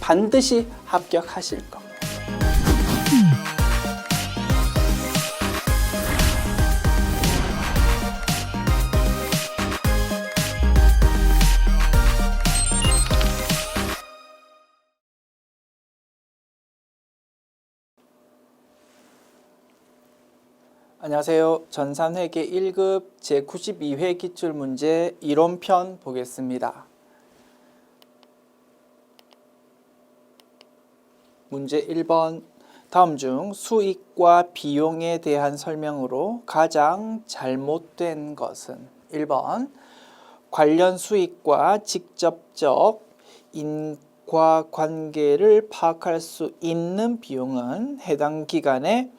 반드시 합격하실 겁니다. 안녕하세요. 전산회계 1급 제92회 기출문제 이론편 보겠습니다. 문제 1번. 다음 중 수익과 비용에 대한 설명으로 가장 잘못된 것은? 1번. 관련 수익과 직접적 인과관계를 파악할 수 있는 비용은 해당 기간에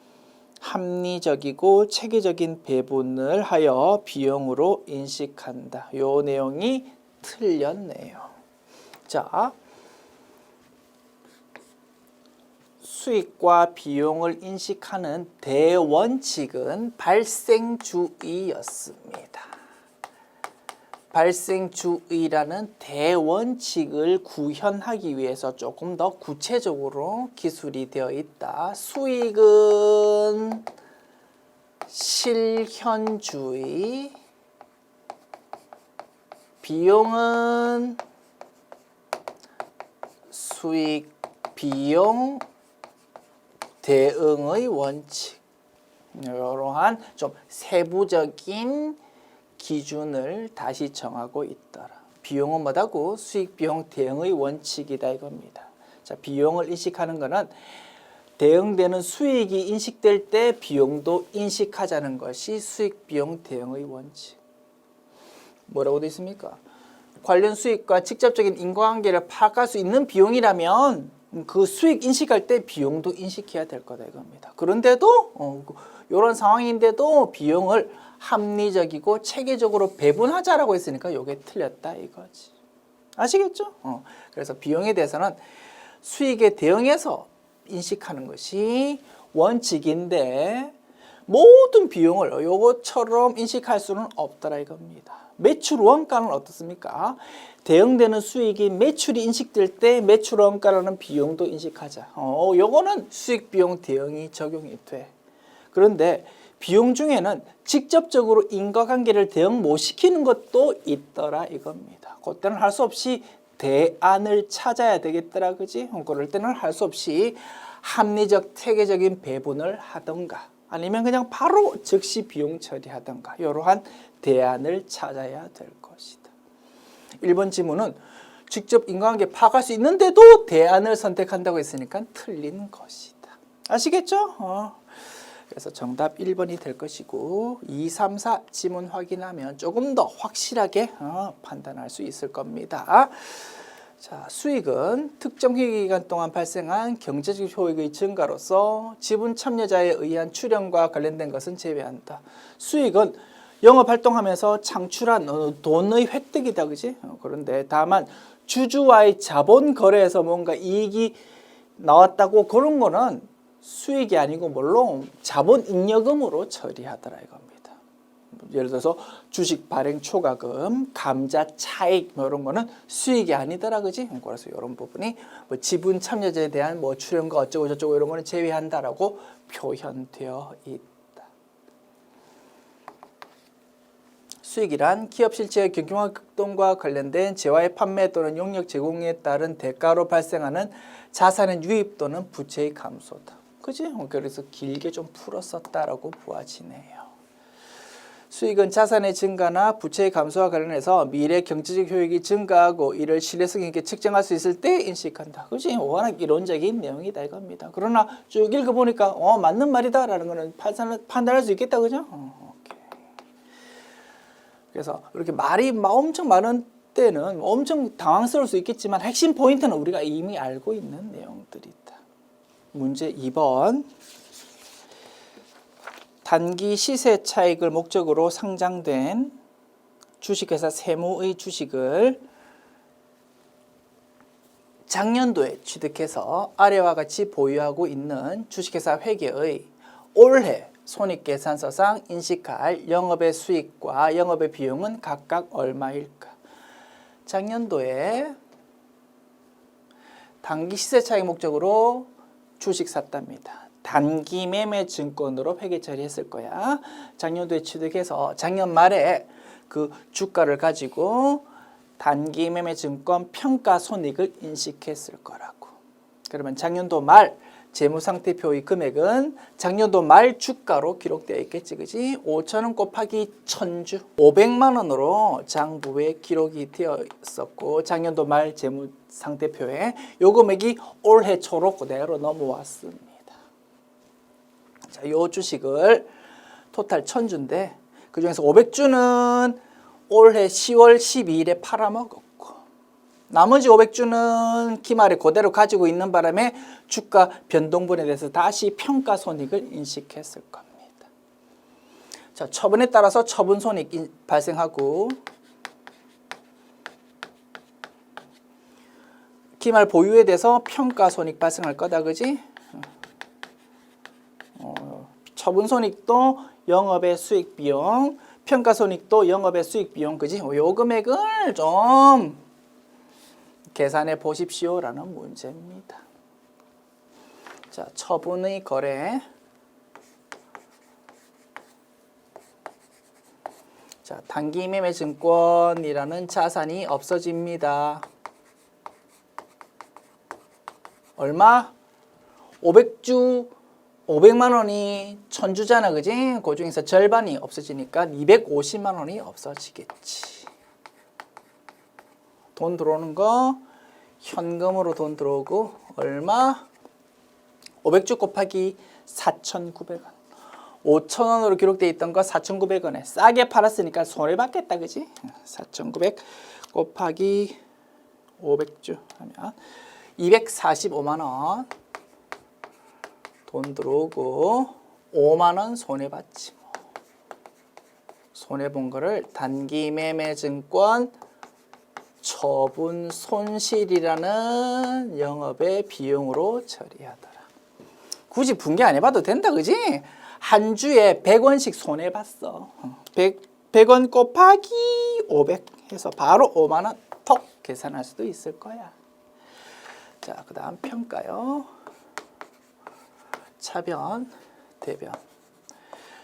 합리적이고 체계적인 배분을 하여 비용으로 인식한다. 요 내용이 틀렸네요. 자, 수익과 비용을 인식하는 대원칙은 발생주의였습니다. 발생주의라는 대원칙을 구현하기 위해서 조금 더 구체적으로 기술이 되어 있다. 수익은 실현주의, 비용은 수익, 비용, 대응의 원칙. 이러한 좀 세부적인 기준을 다시 정하고 있더라. 비용은 뭐다고? 수익, 비용, 대응의 원칙이다 이겁니다. 자, 비용을 인식하는 것은 대응되는 수익이 인식될 때 비용도 인식하자는 것이 수익, 비용, 대응의 원칙. 뭐라고 되어 있습니까? 관련 수익과 직접적인 인과관계를 파악할 수 있는 비용이라면 그 수익 인식할 때 비용도 인식해야 될 거다 이겁니다. 그런데도 이런 상황인데도 비용을 합리적이고 체계적으로 배분하자라고 했으니까 이게 틀렸다 이거지. 아시겠죠? 그래서 비용에 대해서는 수익에 대응해서 인식하는 것이 원칙인데 모든 비용을 요것처럼 인식할 수는 없더라 이겁니다. 매출 원가는 어떻습니까? 대응되는 수익이 매출이 인식될 때 매출 원가라는 비용도 인식하자. 요거는 수익, 비용, 대응이 적용이 돼. 그런데 비용 중에는 직접적으로 인과관계를 대응 못 시키는 것도 있더라 이겁니다. 그때는 할 수 없이 대안을 찾아야 되겠더라 그지? 그럴 때는 할 수 없이 합리적 체계적인 배분을 하던가 아니면 그냥 바로 즉시 비용 처리하던가 이러한 대안을 찾아야 될 것이다. 1번 지문은 직접 인과관계 파악할 수 있는데도 대안을 선택한다고 했으니까 틀린 것이다. 아시겠죠? 그래서 정답 1번이 될 것이고 2, 3, 4 지문 확인하면 조금 더 확실하게 판단할 수 있을 겁니다. 자, 수익은 특정 회계기간 동안 발생한 경제적 효익의 증가로서 지분 참여자에 의한 출연과 관련된 것은 제외한다. 수익은 영업활동하면서 창출한 돈의 획득이다. 그지? 그런데 다만 주주와의 자본 거래에서 뭔가 이익이 나왔다고 그런 거는 수익이 아니고 물론 자본 잉여금으로 처리하더라 이겁니다. 예를 들어서 주식 발행 초과금, 감자 차익 이런 거는 수익이 아니더라 그지? 그래서 이런 부분이 뭐 지분 참여자에 대한 뭐 출연과 어쩌고 저쩌고 이런 거는 제외한다라고 표현되어 있다. 수익이란 기업 실체의 경영과 극동과 관련된 재화의 판매 또는 용역 제공에 따른 대가로 발생하는 자산의 유입 또는 부채의 감소다. 그지? 그래서 길게 좀 풀었었다라고 보아지네요. 수익은 자산의 증가나 부채의 감소와 관련해서 미래 경제적 효익이 증가하고 이를 신뢰성 있게 측정할 수 있을 때 인식한다. 그지? 워낙 이론적인 내용이다 이겁니다. 그러나 쭉 읽어보니까 맞는 말이다라는 거는 판단할 수 있겠다. 그죠? 오케이. 그래서 이렇게 말이 엄청 많은 때는 엄청 당황스러울 수 있겠지만 핵심 포인트는 우리가 이미 알고 있는 내용들이다. 문제 2번. 단기 시세 차익을 목적으로 상장된 주식회사 세무의 주식을 작년도에 취득해서 아래와 같이 보유하고 있는 주식회사 회계의 올해 손익계산서상 인식할 영업의 수익과 영업의 비용은 각각 얼마일까? 작년도에 단기 시세 차익 목적으로 주식 샀답니다. 단기 매매 증권으로 회계 처리했을 거야. 작년도에 취득해서 작년 말에 그 주가를 가지고 단기 매매 증권 평가 손익을 인식했을 거라고. 그러면 작년도 말 재무상태표의 금액은 작년도 말 주가로 기록되어 있겠지, 그지? 5,000원 곱하기 1,000주 500만 원으로 장부에 기록이 되어 있었고 작년도 말 재무상태표에 요 금액이 올해 초로 그대로 넘어왔습니다. 자, 요 주식을 토탈 1,000주인데 그 중에서 500주는 올해 10월 12일에 팔아먹었고 나머지 500주는 기말에 그대로 가지고 있는 바람에 주가 변동분에 대해서 다시 평가 손익을 인식했을 겁니다. 자, 처분에 따라서 처분 손익 발생하고 기말 보유에 대해서 평가 손익 발생할 거다, 그지? 처분 손익도 영업의 수익 비용, 평가 손익도 영업의 수익 비용, 그지? 요 금액을 좀 계산해 보십시오라는 문제입니다. 자, 처분의 거래. 자, 단기 매매 증권이라는 자산이 없어집니다. 얼마? 500주 500만 원이 1,000주잖아, 그지? 그 중에서 절반이 없어지니까 250만 원이 없어지겠지. 돈 들어오는 거 현금으로 돈 들어오고 얼마? 500주 곱하기 4,900원. 5,000원으로 기록되어 있던 거 4,900원에 싸게 팔았으니까 손해받겠다, 그지? 4,900 곱하기 500주 하면 245만 원 돈 들어오고 5만 원 손해받지 뭐. 손해본 거를 단기 매매 증권 처분 손실이라는 영업의 비용으로 처리하더라. 굳이 분개 안 해봐도 된다, 그지? 한 주에 100원씩 손해봤어. 100원 곱하기 500 해서 바로 5만 원 톡 계산할 수도 있을 거야. 자, 그 다음 평가요. 차변, 대변.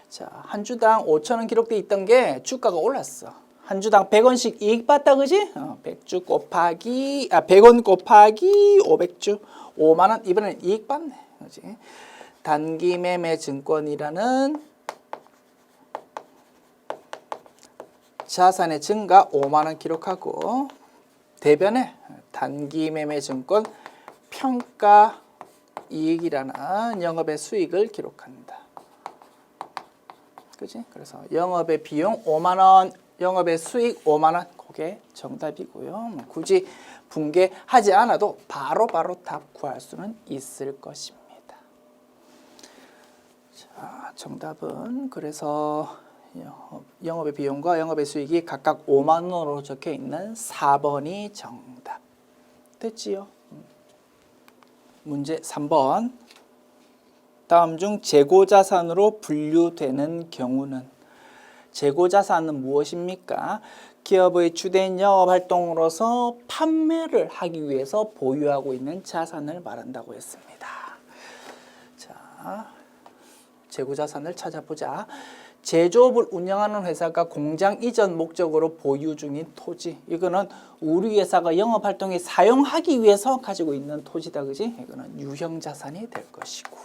자, 한 주당 5,000원 기록돼 있던 게 주가가 올랐어. 한 주당 100원씩 이익 봤다, 그지? 100주 곱하기 100원 곱하기 500주 5만 원 이번엔 이익 봤네, 그지? 단기 매매 증권이라는 자산의 증가 5만 원 기록하고 대변에 단기 매매 증권 평가 이익이라는 영업의 수익을 기록한다. 그지? 그래서 영업의 비용 5만 원, 영업의 수익 5만 원, 그게 정답이고요. 굳이 분개하지 않아도 바로바로 답 구할 수는 있을 것입니다. 자, 정답은 그래서 영업의 비용과 영업의 수익이 각각 5만 원으로 적혀 있는 4번이 정답. 됐지요? 문제 3번. 다음 중 재고자산으로 분류되는 경우는? 재고자산은 무엇입니까? 기업의 주된 영업활동으로서 판매를 하기 위해서 보유하고 있는 자산을 말한다고 했습니다. 자, 재고자산을 찾아보자. 제조업을 운영하는 회사가 공장 이전 목적으로 보유 중인 토지. 이거는 우리 회사가 영업활동에 사용하기 위해서 가지고 있는 토지다, 그지? 이거는 유형자산이 될 것이고.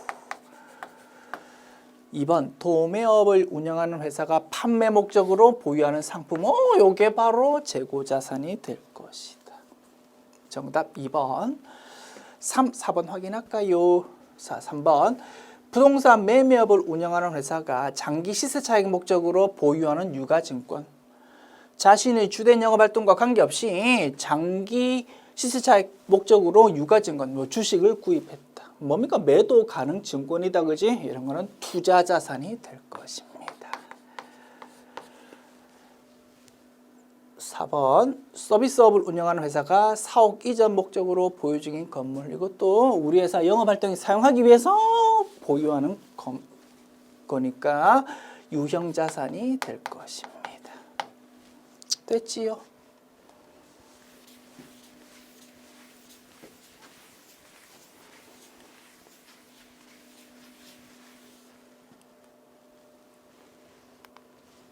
2번, 도매업을 운영하는 회사가 판매 목적으로 보유하는 상품. 요게 바로 재고자산이 될 것이다. 정답 2번. 4번 확인할까요? 3번. 부동산 매매업을 운영하는 회사가 장기 시세차익 목적으로 보유하는 유가증권. 자신의 주된 영업활동과 관계없이 장기 시세차익 목적으로 유가증권, 주식을 구입했다. 뭡니까? 매도 가능 증권이다, 그지? 이런 거는 투자자산이 될 것입니다. 4번, 서비스업을 운영하는 회사가 사옥 이전 목적으로 보유 중인 건물. 이것도 우리 회사 영업활동에 사용하기 위해서 보유하는 거니까 유형자산이 될 것입니다. 됐지요?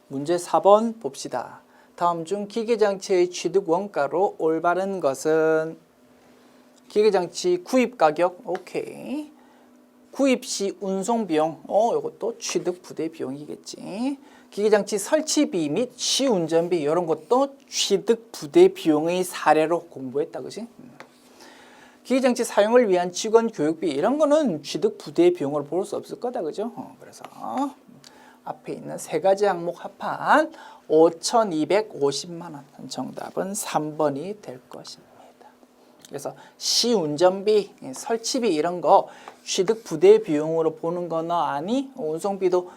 문제 4번 봅시다. 다음 중 기계장치의 취득 원가로 올바른 것은 기계장치 구입 가격 오케이. 구입 시 운송 비용 이것도 취득 부대 비용이겠지. 기계장치 설치비 및 시운전비 이런 것도 취득 부대 비용의 사례로 공부했다 그지? 기계장치 사용을 위한 직원 교육비 이런 거는 취득 부대 비용으로 볼 수 없을 거다 그죠? 그래서 앞에 있는 세 가지 항목 합한 5,250만 원. 정답은 3번이 될 것입니다. 그래서 시운전비, 설치비 이런 거 취득 부대 비용으로 보는 거나 아니? 운송비도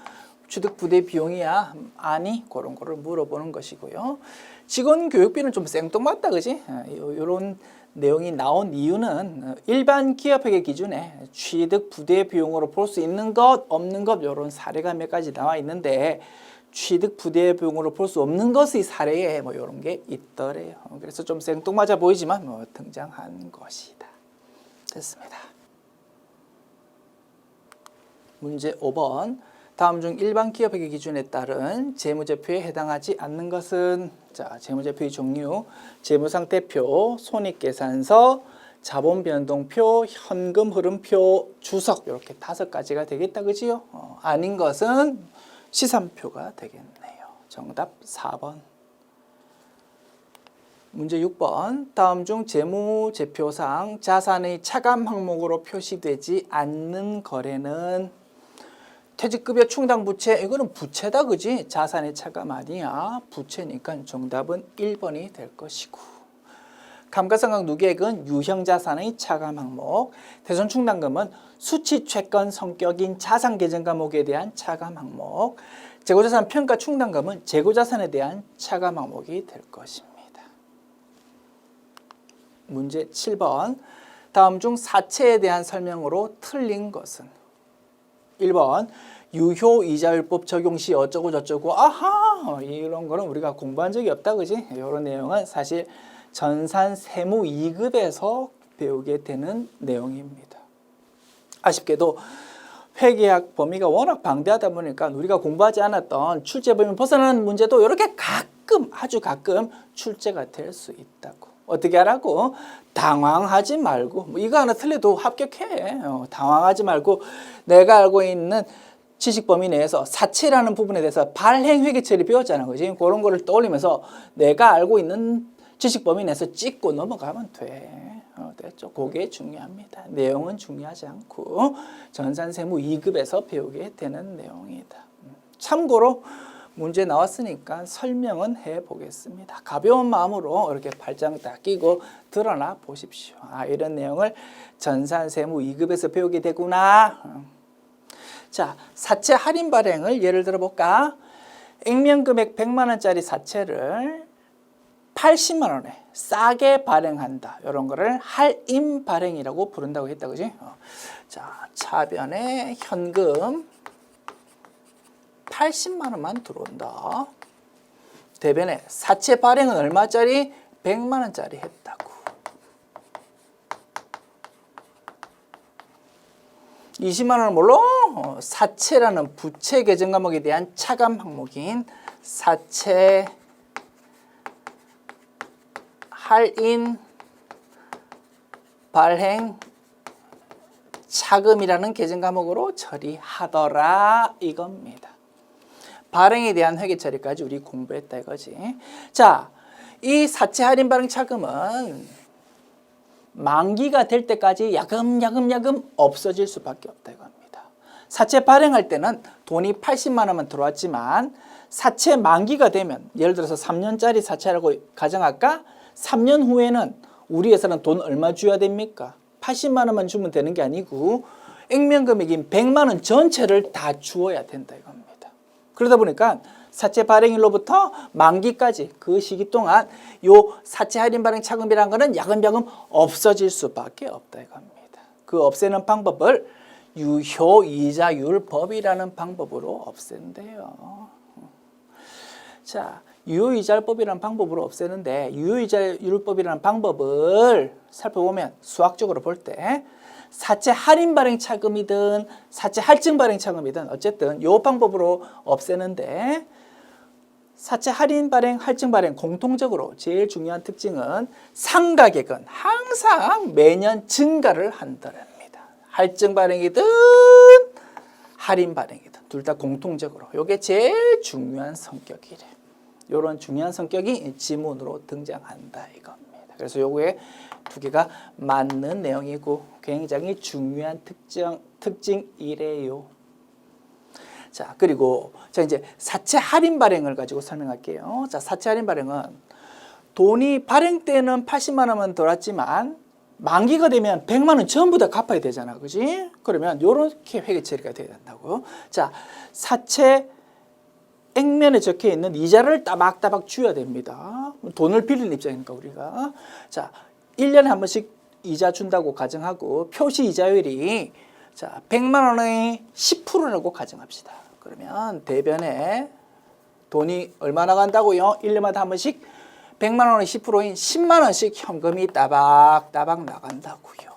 취득 부대 비용이야? 아니? 그런 거를 물어보는 것이고요. 직원 교육비는 좀 생뚱맞다 그지? 이런 내용이 나온 이유는 일반 기업회계 기준에 취득 부대 비용으로 볼 수 있는 것, 없는 것 이런 사례가 몇 가지 나와 있는데 취득 부대 비용으로 볼 수 없는 것의 사례에 이런 게 있더래요. 그래서 좀 생뚱맞아 보이지만 등장한 것이다. 됐습니다. 문제 5번. 다음 중 일반 기업회계 기준에 따른 재무제표에 해당하지 않는 것은 자, 재무제표의 종류, 재무상태표, 손익계산서, 자본변동표, 현금흐름표, 주석 이렇게 5가지가 되겠다 그지요? 아닌 것은 시산표가 되겠네요. 정답 4번. 문제 6번. 다음 중 재무제표상 자산의 차감 항목으로 표시되지 않는 거래는 퇴직급여 충당 부채 이거는 부채다 그지? 자산의 차감 아니야. 부채니까 정답은 1번이 될 것이고 감가상각 누계액은 유형자산의 차감 항목, 대손충당금은 수취채권 성격인 자산계정 과목에 대한 차감 항목, 재고자산 평가 충당금은 재고자산에 대한 차감 항목이 될 것입니다. 문제 7번. 다음 중 사채에 대한 설명으로 틀린 것은 1번 유효이자율법 적용 시 어쩌고 저쩌고 아하 이런 거는 우리가 공부한 적이 없다 그지? 이런 내용은 사실 전산 세무 2급에서 배우게 되는 내용입니다. 아쉽게도 회계학 범위가 워낙 방대하다 보니까 우리가 공부하지 않았던 출제 범위 벗어나는 문제도 이렇게 가끔 아주 가끔 출제가 될 수 있다고. 어떻게 하라고? 당황하지 말고 이거 하나 틀려도 합격해. 당황하지 말고 내가 알고 있는 지식 범위 내에서 사채라는 부분에 대해서 발행 회계 처리 배웠잖아 그지? 그런 거를 떠올리면서 내가 알고 있는 지식 범위 내에서 찍고 넘어가면 돼. 됐죠? 그게 중요합니다. 내용은 중요하지 않고 전산세무 2급에서 배우게 되는 내용이다. 참고로 문제 나왔으니까 설명은 해보겠습니다. 가벼운 마음으로 이렇게 발장 딱 끼고 드러나 보십시오. 이런 내용을 전산세무 2급에서 배우게 되구나. 자, 사채 할인 발행을 예를 들어 볼까? 액면금액 100만 원짜리 사채를 80만 원에 싸게 발행한다. 이런 거를 할인 발행이라고 부른다고 했다. 그지? 자, 차변에 현금 80만 원만 들어온다. 대변에 사채 발행은 얼마짜리? 100만 원짜리 했다고. 20만 원은 물론 사채라는 부채 계정 과목에 대한 차감 항목인 사채 할인 발행 차금이라는 계정 과목으로 처리하더라 이겁니다. 발행에 대한 회계 처리까지 우리 공부했다 이거지. 자, 이 사채 할인 발행 차금은 만기가 될 때까지 야금야금 없어질 수밖에 없다 이겁니다. 사채 발행할 때는 돈이 80만 원만 들어왔지만 사채 만기가 되면 예를 들어서 3년짜리 사채라고 가정할까? 3년 후에는 우리 회사는 돈 얼마 줘야 됩니까? 80만 원만 주면 되는 게 아니고 액면금액인 100만 원 전체를 다 주어야 된다 이겁니다. 그러다 보니까 사채 발행일로부터 만기까지 그 시기 동안 요 사채 할인 발행 차금이라는 거는 야금야금 없어질 수밖에 없다 이겁니다. 그 없애는 방법을 유효이자율법이라는 방법으로 없앤대요. 자, 유효이자율법이라는 방법으로 없애는데 유효이자율법이라는 방법을 살펴보면 수학적으로 볼 때 사채 할인 발행 차금이든 사채 할증 발행 차금이든 어쨌든 요 방법으로 없애는데 사채 할인 발행, 할증 발행 공통적으로 제일 중요한 특징은 상가액은 항상 매년 증가를 한다랍니다. 할증 발행이든 할인 발행이든 둘 다 공통적으로 이게 제일 중요한 성격이래. 이런 중요한 성격이 지문으로 등장한다 이겁니다. 그래서 요거에 두 개가 맞는 내용이고 굉장히 중요한 특징이래요. 자, 그리고 자 이제 사채 할인 발행을 가지고 설명할게요. 자, 사채 할인 발행은 돈이 발행 때는 80만 원만 들어왔지만 만기가 되면 100만 원 전부 다 갚아야 되잖아. 그지? 그러면 요렇게 회계 처리가 돼야 된다고. 자, 사채 액면에 적혀 있는 이자를 따박따박 줘야 됩니다. 돈을 빌리는 입장이니까 우리가. 자, 1년에 한 번씩 이자 준다고 가정하고 표시 이자율이 자, 100만 원의 10%라고 가정합시다. 그러면 대변에 돈이 얼마나 간다고요? 1년마다 한 번씩 100만 원의 10%인 10만 원씩 현금이 따박따박 나간다고요.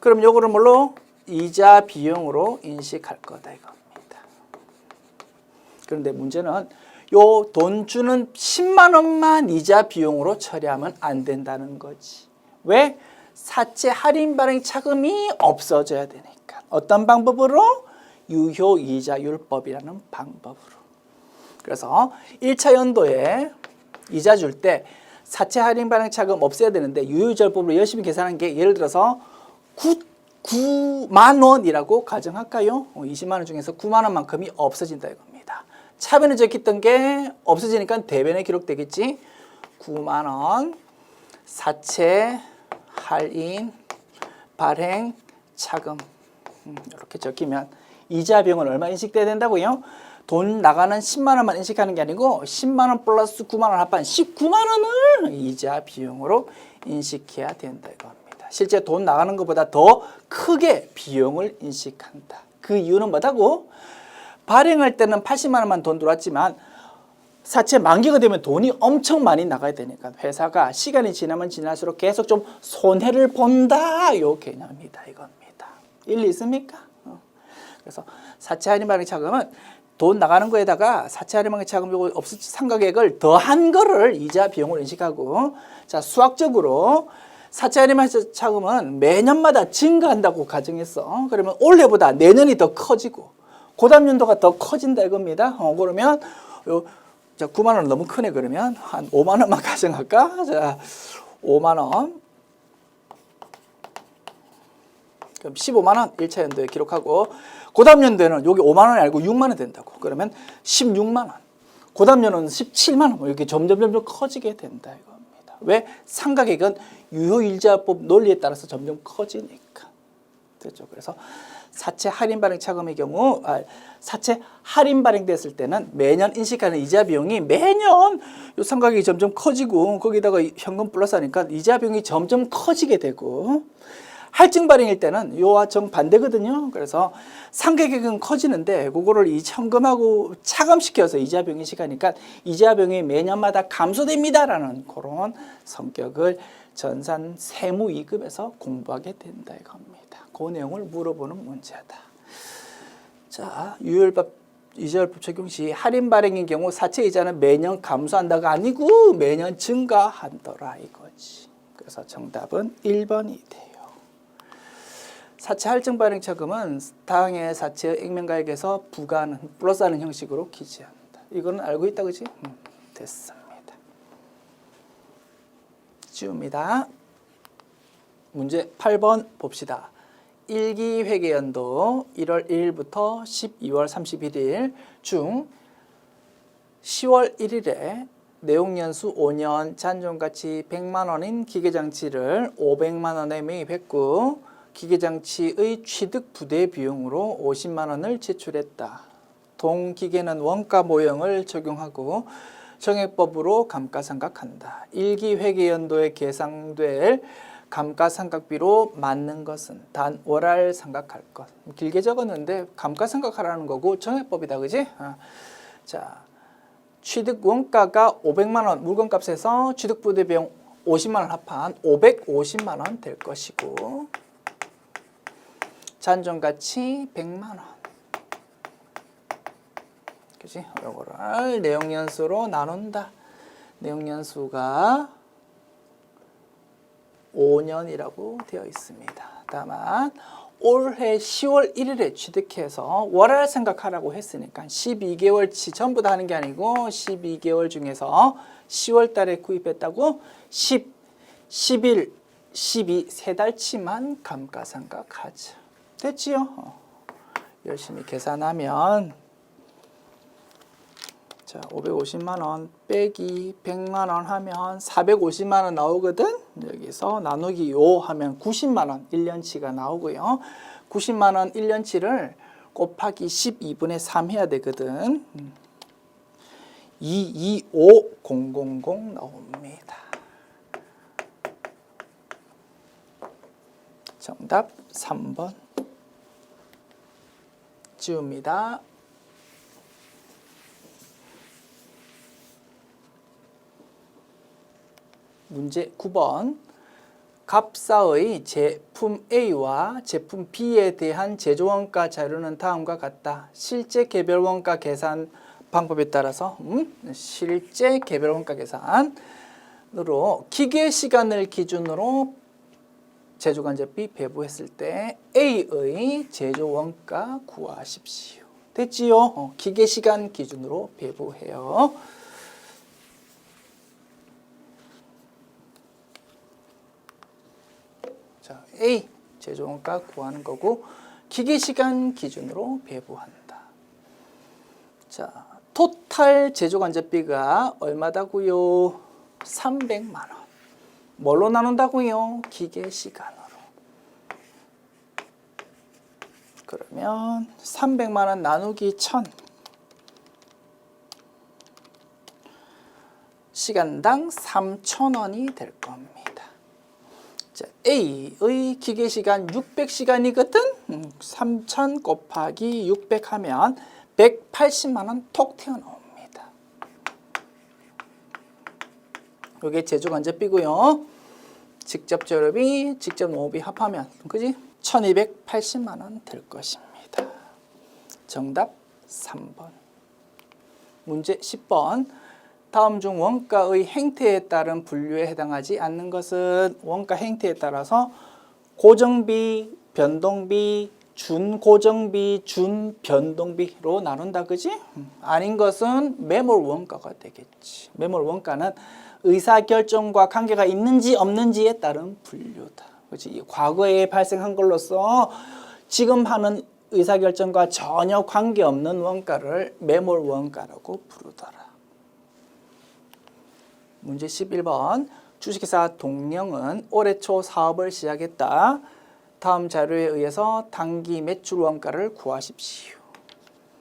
그럼 요거를 뭘로? 이자 비용으로 인식할 거다 이겁니다. 그런데 문제는 요 돈 주는 10만 원만 이자 비용으로 처리하면 안 된다는 거지. 왜? 사채 할인 발행 차금이 없어져야 되니까. 어떤 방법으로? 유효이자율법이라는 방법으로. 그래서 1차 연도에 이자 줄 때 사채 할인 발행 차금 없애야 되는데 유효이자율법으로 열심히 계산한 게 예를 들어서 9만 원이라고 가정할까요? 20만 원 중에서 9만 원만큼이 없어진다 이겁니다. 차변에 적혔던 게 없어지니까 대변에 기록되겠지. 9만 원 사채 할인 발행 차금 이렇게 적히면 이자 비용은 얼마 인식돼야 된다고요? 돈 나가는 10만 원만 인식하는 게 아니고 10만 원 플러스 9만 원 합한 19만 원을 이자 비용으로 인식해야 된다 이겁니다. 실제 돈 나가는 것보다 더 크게 비용을 인식한다. 그 이유는 뭐다고? 발행할 때는 80만 원만 돈 들어왔지만 사채 만기가 되면 돈이 엄청 많이 나가야 되니까 회사가 시간이 지나면 지날수록 계속 좀 손해를 본다 요 개념이다 이겁니다. 일리 있습니까? 그래서 사채 할인 발행 차금은 돈 나가는 거에다가 사채 할인 발행 차금 요거 상가액을 더한 거를 이자 비용으로 인식하고 자 수학적으로 사채 할인 발행 차금은 매년마다 증가한다고 가정했어. 그러면 올해보다 내년이 더 커지고 그다음 연도가 더 커진다 이겁니다. 그러면 요 자, 9만 원 너무 크네 그러면 한 5만 원만 가정할까? 자, 5만 원. 그럼 15만 원 1차 연도에 기록하고 그다음 연도에는 여기 5만 원이 아니고 6만 원 된다고. 그러면 16만 원. 그다음 연도는 17만 원. 이렇게 점점 커지게 된다 이겁니다. 왜? 상가액은 유효일자법 논리에 따라서 점점 커지니까. 됐죠? 그래서 사채 할인 발행 차금의 경우 사채 할인 발행됐을 때는 매년 인식하는 이자 비용이 매년 요 상가액이 점점 커지고 거기다가 현금 플러스 하니까 이자 비용이 점점 커지게 되고 할증 발행일 때는 요와 정반대거든요. 그래서 상가액은 커지는데 그거를 이 현금하고 차감시켜서 이자 비용 인식하니까 이자 비용이 매년마다 감소됩니다라는 그런 성격을 전산 세무 2급에서 공부하게 된다 이겁니다. 그 내용을 물어보는 문제다. 자, 이자율법 적용 시 할인 발행인 경우 사채 이자는 매년 감소한다가 아니고 매년 증가한더라 이거지. 그래서 정답은 1번이 돼요. 사채 할증 발행 차금은 당해 사채의 액면가액에서 부과하는 플러스하는 형식으로 기재한다. 이거는 알고 있다 그지? 됐습니다. 지웁니다. 문제 8번 봅시다. 1기 회계연도 1월 1일부터 12월 31일 중 10월 1일에 내용연수 5년 잔존가치 100만 원인 기계장치를 500만 원에 매입했고 기계장치의 취득 부대 비용으로 50만 원을 지출했다. 동기계는 원가 모형을 적용하고 정액법으로 감가상각한다. 1기 회계연도에 계상될 감가상각비로 맞는 것은 단 월할 상각할 것. 길게 적었는데 감가상각하라는 거고 정액법이다 그지? 자, 취득 원가가 500만 원 물건값에서 취득부대 비용 50만 원 합한 550만 원 될 것이고 잔존가치 100만 원. 그지? 요거를 내용연수로 나눈다. 내용연수가 5년이라고 되어 있습니다. 다만 올해 10월 1일에 취득해서 월할 생각하라고 했으니까 12개월치 전부 다 하는 게 아니고 12개월 중에서 10월 달에 구입했다고 10, 11, 12 세 달치만 감가상각하자. 됐지요? 열심히 계산하면 자, 550만 원 빼기 100만 원 하면 450만 원 나오거든. 여기서 나누기 요 하면 90만 원 1년치가 나오고요. 90만 원 1년치를 곱하기 12분의 3 해야 되거든. 225000 나옵니다. 정답 3번 지웁니다. 문제 9번. 갑사의 제품 A와 제품 B에 대한 제조원가 자료는 다음과 같다. 실제 개별원가 계산 방법에 따라서 실제 개별원가 계산으로 기계시간을 기준으로 제조간접비 배부했을 때 A의 제조원가 구하십시오. 됐지요? 기계시간 기준으로 배부해요. 자, A 제조원가 구하는 거고 기계시간 기준으로 배부한다. 자, 토탈 제조간접비가 얼마다고요? 300만 원. 뭘로 나눈다고요? 기계시간으로. 그러면 300만 원 나누기 1000. 시간당 3,000원이 될 겁니다. 자, A의 기계시간 600시간이거든? 3,000 곱하기 600 하면 180만 원 톡 튀어나옵니다. 이게 제조간접비고요. 직접 재료비, 직접 농업비 합하면 그지? 1280만 원 될 것입니다. 정답 3번. 문제 10번. 다음 중 원가의 행태에 따른 분류에 해당하지 않는 것은 원가 행태에 따라서 고정비, 변동비, 준고정비, 준변동비로 나눈다. 그지? 아닌 것은 매몰 원가가 되겠지. 매몰 원가는 의사결정과 관계가 있는지 없는지에 따른 분류다. 그렇지? 과거에 발생한 걸로서 지금 하는 의사결정과 전혀 관계없는 원가를 매몰 원가라고 부르더라. 문제 11번. 주식회사 동령은 올해 초 사업을 시작했다. 다음 자료에 의해서 당기 매출 원가를 구하십시오.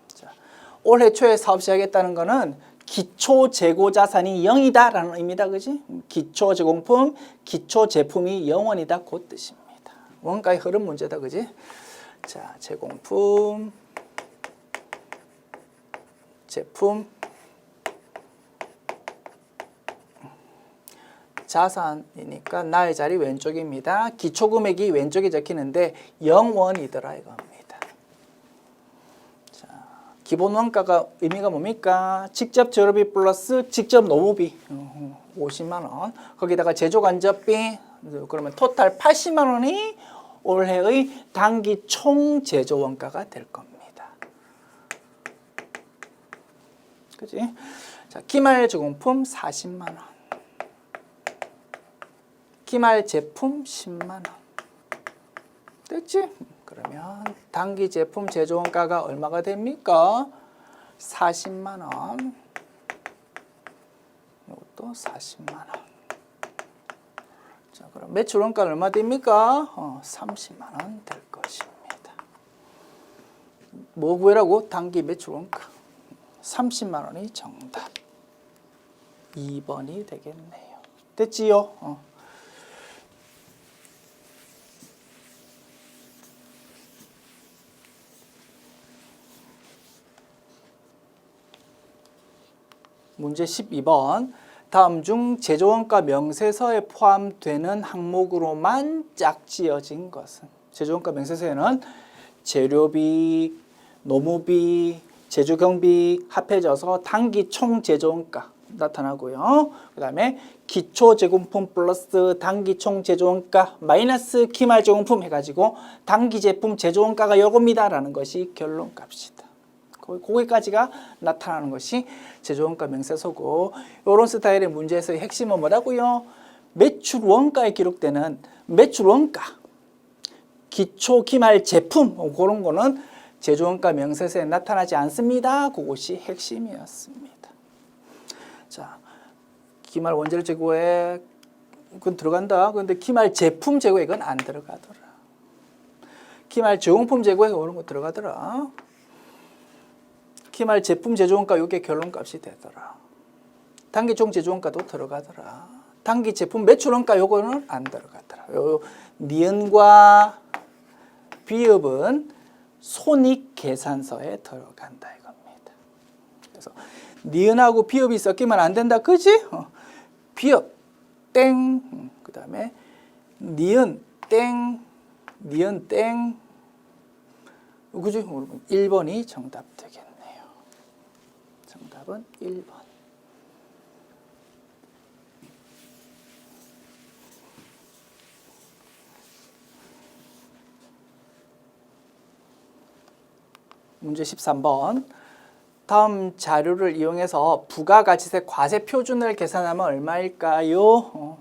자, 올해 초에 사업 시작했다는 것은 기초 재고 자산이 0이다라는 의미다. 그지? 기초 제공품, 기초 제품이 0원이다. 그 뜻입니다. 원가의 흐름 문제다. 그지? 자, 제공품, 제품, 자산이니까 나의 자리 왼쪽입니다. 기초 금액이 왼쪽에 적히는데 0원이더라 이겁니다. 자, 기본 원가가 의미가 뭡니까? 직접 재료비 플러스 직접 노무비 50만 원. 거기다가 제조 간접비 그러면 토탈 80만 원이 올해의 단기 총 제조 원가가 될 겁니다. 그지? 자, 기말 제공품 40만 원. 기말 제품 10만 원. 됐지? 그러면 단기 제품 제조원가가 얼마가 됩니까? 40만 원. 이것도 40만 원. 자, 그럼 매출 원가는 얼마 됩니까? 30만 원 될 것입니다. 뭐 구해라고? 단기 매출 원가. 30만 원이 정답. 2번이 되겠네요. 됐지요? 문제 12번. 다음 중 제조원가 명세서에 포함되는 항목으로만 짝지어진 것은? 제조원가 명세서에는 재료비, 노무비, 제조 경비 합해져서 단기 총 제조원가 나타나고요. 그 다음에 기초 제공품 플러스 단기 총 제조원가 마이너스 기말 제공품 해가지고 단기 제품 제조원가가 요겁니다라는 것이 결론값이다. 거기까지가 나타나는 것이 제조원가 명세서고, 이런 스타일의 문제에서의 핵심은 뭐라고요? 매출 원가에 기록되는 매출 원가, 기초 기말 제품 그런 거는 제조원가 명세서에 나타나지 않습니다. 그것이 핵심이었습니다. 자, 기말 원재료 재고에 그건 들어간다. 그런데 기말 제품 재고에 이건 안 들어가더라. 기말 제공품 재고에 그런 거 들어가더라. 기말 제품 제조원가 이게 결론값이 되더라. 단기 총 제조원가도 들어가더라. 단기 제품 매출원가 요거는 안 들어가더라. 요 니은과 비읍은 손익계산서에 들어간다 이겁니다. 그래서 니은하고 비읍이 섞이면 안 된다, 그지? 비읍 땡, 그 다음에 니은 땡, 니은 땡, 그지? 1번이 정답 되겠네요. 정답은 1번. 문제 13번. 다음 자료를 이용해서 부가가치세 과세 표준을 계산하면 얼마일까요?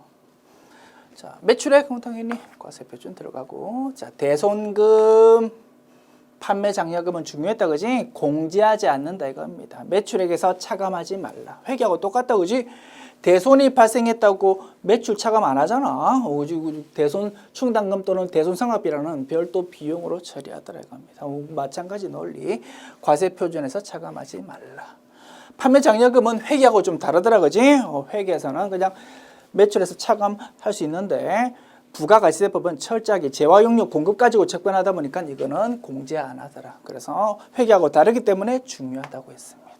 자, 매출액 당연히 과세 표준 들어가고, 자, 대손금, 판매 장려금은 중요했다, 그지? 공제하지 않는다 이겁니다. 매출액에서 차감하지 말라. 회계하고 똑같다, 그지? 대손이 발생했다고 매출 차감 안 하잖아. 대손 충당금 또는 대손 상각비라는 별도 비용으로 처리하더라 이겁니다. 마찬가지 논리. 과세 표준에서 차감하지 말라. 판매 장려금은 회계하고 좀 다르더라, 그지? 회계에서는 그냥 매출에서 차감할 수 있는데, 부가가치세법은 철저하게 재화용료 공급 가지고 접근하다 보니까 이거는 공제 안 하더라. 그래서 회계하고 다르기 때문에 중요하다고 했습니다.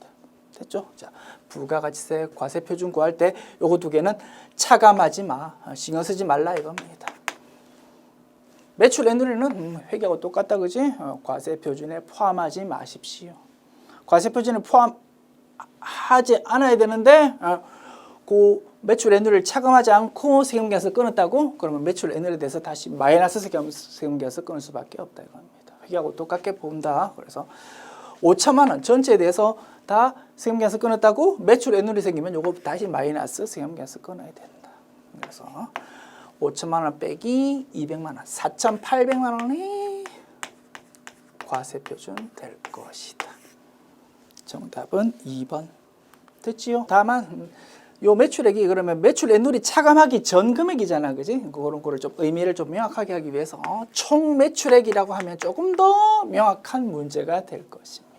됐죠? 자, 부가가치세 과세 표준 구할 때 요거 두 개는 차감하지 마, 신경 쓰지 말라 이겁니다. 매출 내누리는 회계하고 똑같다, 그지? 과세 표준에 포함하지 마십시오. 과세 표준에 포함하지 않아야 되는데, 그 매출 에너를 차감하지 않고 세금계에서 끊었다고? 그러면 매출 에너에 대해서 다시 마이너스 세금계에서 끊을 수밖에 없다 이겁니다. 회계하고 똑같게 본다. 그래서 5천만 원 전체에 대해서 다 세금계에서 끊었다고? 매출 에너이 생기면 요거 다시 마이너스 세금계에서 끊어야 된다. 그래서 5천만 원 빼기 200만 원, 4,800만 원이 과세 표준 될 것이다. 정답은 2번. 됐지요? 다만 요 매출액이 그러면 매출 에누리 차감하기 전 금액이잖아, 그지? 그런 거를 좀 의미를 좀 명확하게 하기 위해서 총 매출액이라고 하면 조금 더 명확한 문제가 될 것입니다.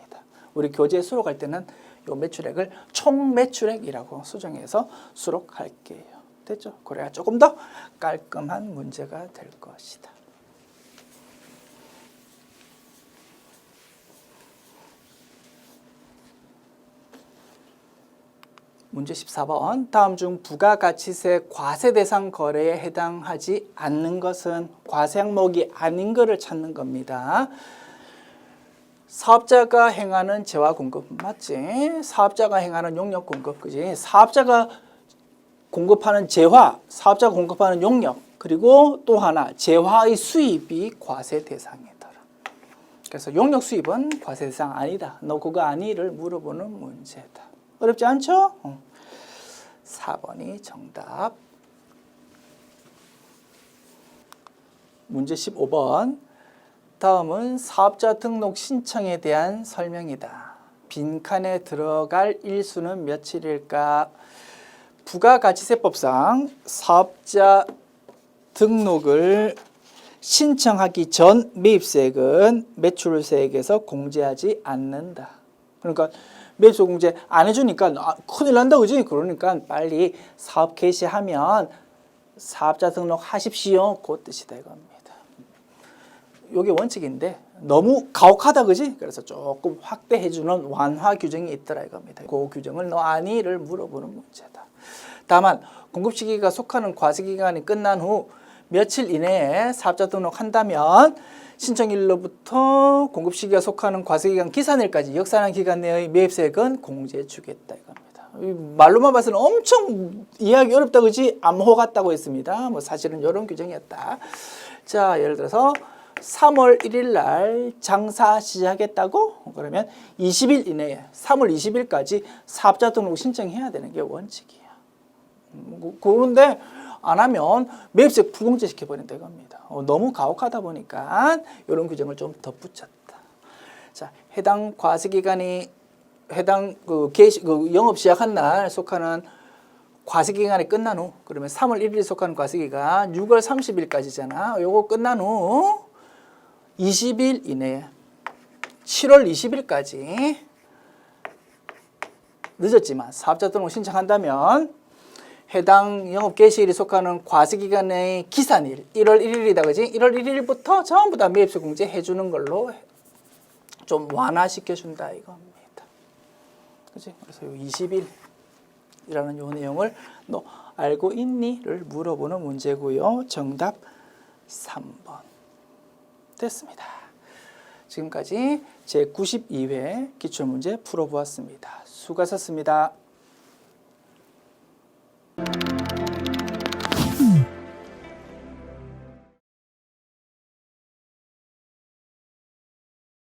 우리 교재 수록할 때는 요 매출액을 총 매출액이라고 수정해서 수록할게요. 됐죠? 그래야 조금 더 깔끔한 문제가 될 것이다. 문제 14번. 다음 중 부가가치세 과세 대상 거래에 해당하지 않는 것은 과세 항목이 아닌 것을 찾는 겁니다. 사업자가 행하는 재화 공급 맞지? 사업자가 행하는 용역 공급, 그지? 사업자가 공급하는 재화, 사업자가 공급하는 용역, 그리고 또 하나 재화의 수입이 과세 대상이더라. 그래서 용역 수입은 과세 대상 아니다. 너 그거 아니를 물어보는 문제다. 어렵지 않죠? 4번이 정답. 문제 15번. 다음은 사업자 등록 신청에 대한 설명이다. 빈칸에 들어갈 일수는 며칠일까? 부가가치세법상 사업자 등록을 신청하기 전 매입세액은 매출세액에서 공제하지 않는다. 그러니까 매입세 공제 안 해주니까 큰일 난다, 그지? 그러니까 빨리 사업 개시하면 사업자 등록하십시오. 그 뜻이다 이겁니다. 이게 원칙인데 너무 가혹하다, 그지? 그래서 조금 확대해주는 완화 규정이 있더라 이겁니다. 그 규정을 너 아니를 물어보는 문제다. 다만 공급 시기가 속하는 과세 기간이 끝난 후 며칠 이내에 사업자 등록한다면 신청일로부터 공급 시기가 속하는 과세기간 기산일까지 역산한 기간 내의 매입세액은 공제해 주겠다 이겁니다. 말로만 봐서는 엄청 이해하기 어렵다 그지? 암호 같다고 했습니다. 뭐 사실은 이런 규정이었다. 자, 예를 들어서 3월 1일 날 장사 시작했다고? 그러면 20일 이내에 3월 20일까지 사업자 등록 신청해야 되는 게 원칙이야. 그런데 안 하면 매입세 불공제 시켜버린다 이겁니다. 너무 가혹하다 보니까 이런 규정을 좀 덧붙였다. 자, 해당 과세기간이 해당 영업 시작한 날 속하는 과세기간이 끝난 후, 그러면 3월 1일에 속하는 과세기간 6월 30일까지잖아. 요거 끝난 후 20일 이내에 7월 20일까지 늦었지만 사업자 등록 신청한다면 해당 영업 개시일이 속하는 과세기간의 기산일 1월 1일이다 그지? 1월 1일부터 전부 다 매입세 공제 해주는 걸로 좀 완화시켜준다 이겁니다. 그지? 그래서 20일이라는 요 내용을 너 알고 있니?를 물어보는 문제고요. 정답 3번 됐습니다. 지금까지 제92회 기출문제 풀어보았습니다. 수고하셨습니다.